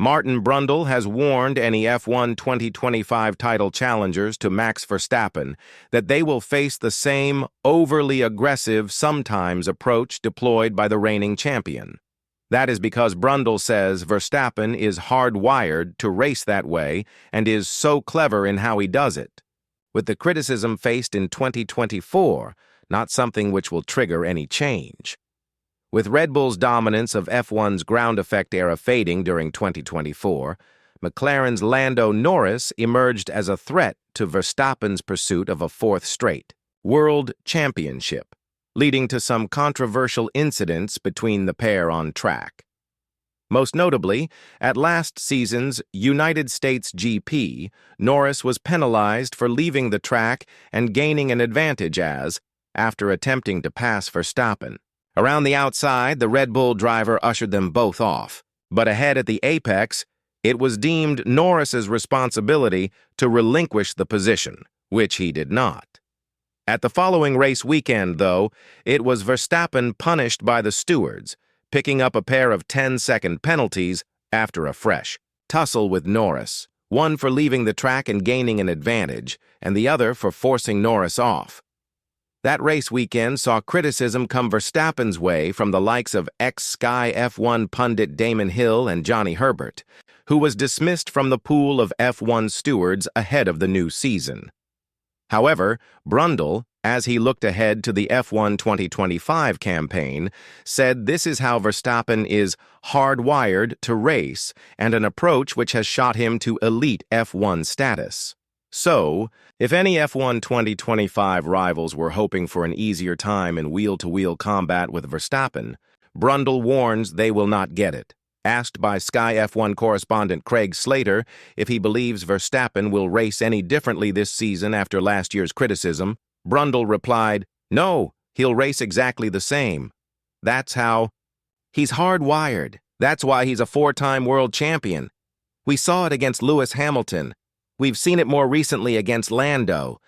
Martin Brundle has warned any F1 2025 title challengers to Max Verstappen that they will face the same overly aggressive, sometimes approach deployed by the reigning champion. That is because Brundle says Verstappen is hardwired to race that way and is so clever in how he does it, with the criticism faced in 2024 not something which will trigger any change. With Red Bull's dominance of F1's ground effect era fading during 2024, McLaren's Lando Norris emerged as a threat to Verstappen's pursuit of a fourth straight world championship, leading to some controversial incidents between the pair on track. Most notably, at last season's United States GP, Norris was penalized for leaving the track and gaining an advantage after attempting to pass Verstappen. Around the outside, the Red Bull driver ushered them both off, but ahead at the apex, it was deemed Norris's responsibility to relinquish the position, which he did not. At the following race weekend, though, it was Verstappen punished by the stewards, picking up a pair of 10-second penalties after a fresh tussle with Norris, one for leaving the track and gaining an advantage, and the other for forcing Norris off. That race weekend saw criticism come Verstappen's way from the likes of ex-Sky F1 pundit Damon Hill and Johnny Herbert, who was dismissed from the pool of F1 stewards ahead of the new season. However, Brundle, as he looked ahead to the F1 2025 campaign, said this is how Verstappen is hardwired to race and an approach which has shot him to elite F1 status. So, if any F1 2025 rivals were hoping for an easier time in wheel-to-wheel combat with Verstappen, Brundle warns they will not get it. Asked by Sky F1 correspondent Craig Slater if he believes Verstappen will race any differently this season after last year's criticism, Brundle replied, "No, he'll race exactly the same. That's how. He's hardwired. That's why he's a four-time world champion. We saw it against Lewis Hamilton. We've seen it more recently against Lando.